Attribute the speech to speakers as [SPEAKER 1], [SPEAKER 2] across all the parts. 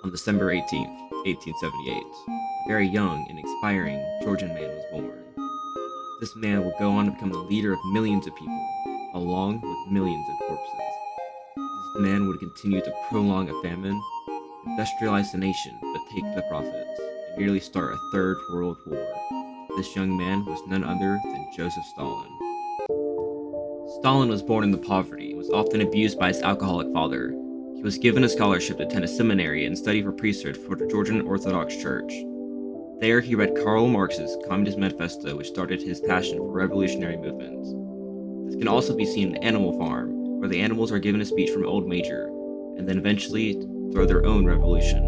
[SPEAKER 1] On December 18th, 1878, a very young and inspiring Georgian man was born. This man would go on to become the leader of millions of people, along with millions of corpses. This man would continue to prolong a famine, industrialize the nation, but take the profits, and nearly start a Third World War. This young man was none other than Joseph Stalin. Stalin was born into poverty and was often abused by his alcoholic father. He was given a scholarship to attend a seminary and study for priesthood for the Georgian Orthodox Church. There, he read Karl Marx's Communist Manifesto, which started his passion for revolutionary movements. This can also be seen in Animal Farm, where the animals are given a speech from Old Major, and then eventually throw their own revolution.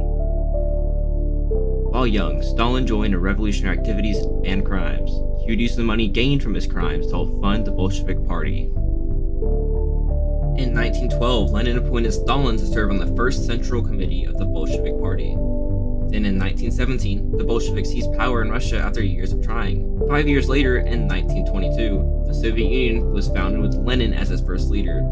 [SPEAKER 1] While young, Stalin joined in revolutionary activities and crimes. He would use the money gained from his crimes to help fund the Bolshevik Party. In 1912, Lenin appointed Stalin to serve on the First Central Committee of the Bolshevik Party. Then in 1917, the Bolsheviks seized power in Russia after years of trying. 5 years later, in 1922, the Soviet Union was founded with Lenin as its first leader.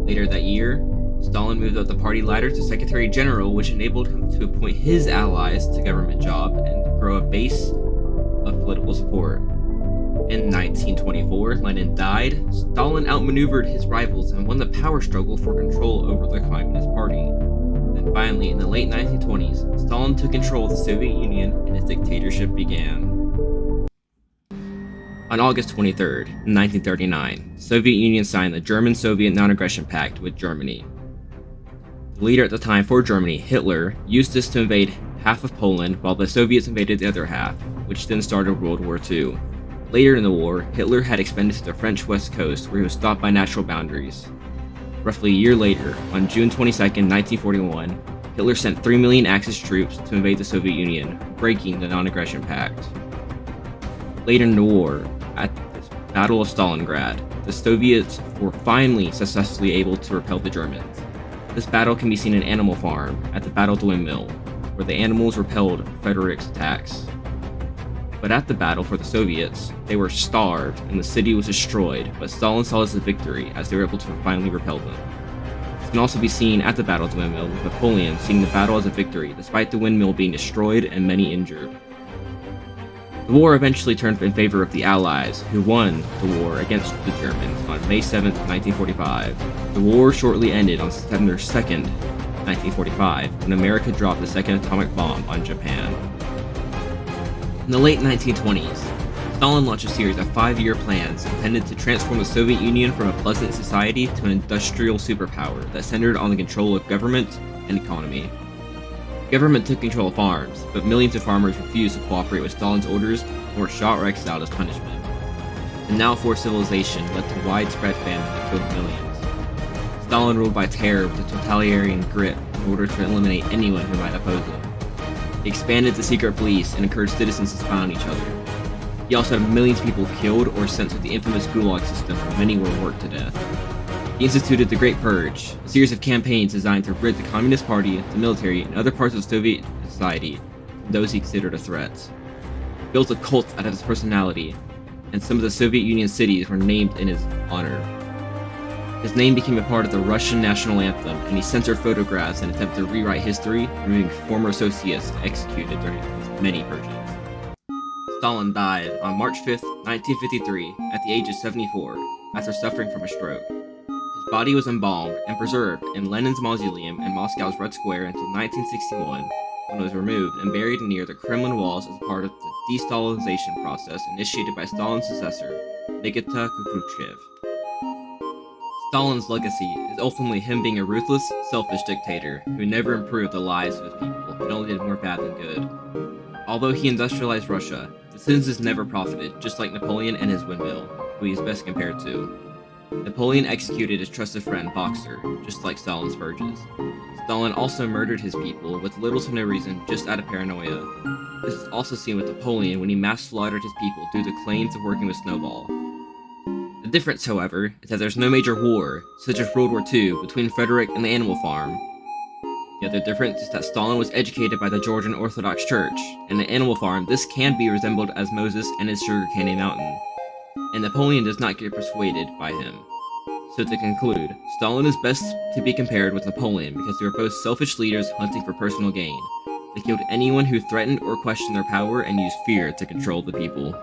[SPEAKER 1] Later that year, Stalin moved up the party ladder to Secretary General, which enabled him to appoint his allies to government jobs and grow a base of political support. In 1924, Lenin died. Stalin outmaneuvered his rivals and won the power struggle for control over the Communist Party. Then finally, in the late 1920s, Stalin took control of the Soviet Union and his dictatorship began. On August 23, 1939, the Soviet Union signed the German-Soviet Non-Aggression Pact with Germany. The leader at the time for Germany, Hitler, used this to invade half of Poland while the Soviets invaded the other half, which then started World War II. Later in the war, Hitler had expanded to the French west coast, where he was stopped by natural boundaries. Roughly a year later, on June 22, 1941, Hitler sent 3 million Axis troops to invade the Soviet Union, breaking the Non-Aggression Pact. Later in the war, at the Battle of Stalingrad, the Soviets were finally successfully able to repel the Germans. This battle can be seen in Animal Farm at the Battle of the Windmill, where the animals repelled Frederick's attacks. But at the battle for the Soviets, they were starved and the city was destroyed, but Stalin saw this as a victory as they were able to finally repel them. This can also be seen at the Battle of the Windmill, with Napoleon seeing the battle as a victory despite the windmill being destroyed and many injured. The war eventually turned in favor of the Allies, who won the war against the Germans on May 7, 1945. The war shortly ended on September 2, 1945, when America dropped the second atomic bomb on Japan. In the late 1920s, Stalin launched a series of 5-year plans intended to transform the Soviet Union from a pleasant society to an industrial superpower that centered on the control of government and economy. The government took control of farms, but millions of farmers refused to cooperate with Stalin's orders and were shot or exiled as punishment. The now-forced civilization led to widespread famine that killed millions. Stalin ruled by terror with a totalitarian grip in order to eliminate anyone who might oppose him. He expanded the secret police and encouraged citizens to spy on each other. He also had millions of people killed or sent to the infamous Gulag system, where many were worked to death. He instituted the Great Purge, a series of campaigns designed to rid the Communist Party, the military, and other parts of Soviet society from those he considered a threat. He built a cult out of his personality, and some of the Soviet Union cities were named in his honor. His name became a part of the Russian national anthem, and he censored photographs in an attempt to rewrite history, removing former associates executed during his many purges. Stalin died on March 5, 1953, at the age of 74, after suffering from a stroke. His body was embalmed and preserved in Lenin's mausoleum in Moscow's Red Square until 1961, when it was removed and buried near the Kremlin walls as part of the de-Stalinization process initiated by Stalin's successor, Nikita Khrushchev. Stalin's legacy is ultimately him being a ruthless, selfish dictator who never improved the lives of his people and only did more bad than good. Although he industrialized Russia, the citizens never profited, just like Napoleon and his windmill, who he is best compared to. Napoleon executed his trusted friend Boxer, just like Stalin's purges. Stalin also murdered his people with little to no reason, just out of paranoia. This is also seen with Napoleon when he mass slaughtered his people due to claims of working with Snowball. The difference, however, is that there's no major war, such as World War II, between Frederick and the Animal Farm. The other difference is that Stalin was educated by the Georgian Orthodox Church, and in Animal Farm this can be resembled as Moses and his sugar candy mountain, and Napoleon does not get persuaded by him. So to conclude, Stalin is best to be compared with Napoleon because they were both selfish leaders hunting for personal gain. They killed anyone who threatened or questioned their power and used fear to control the people.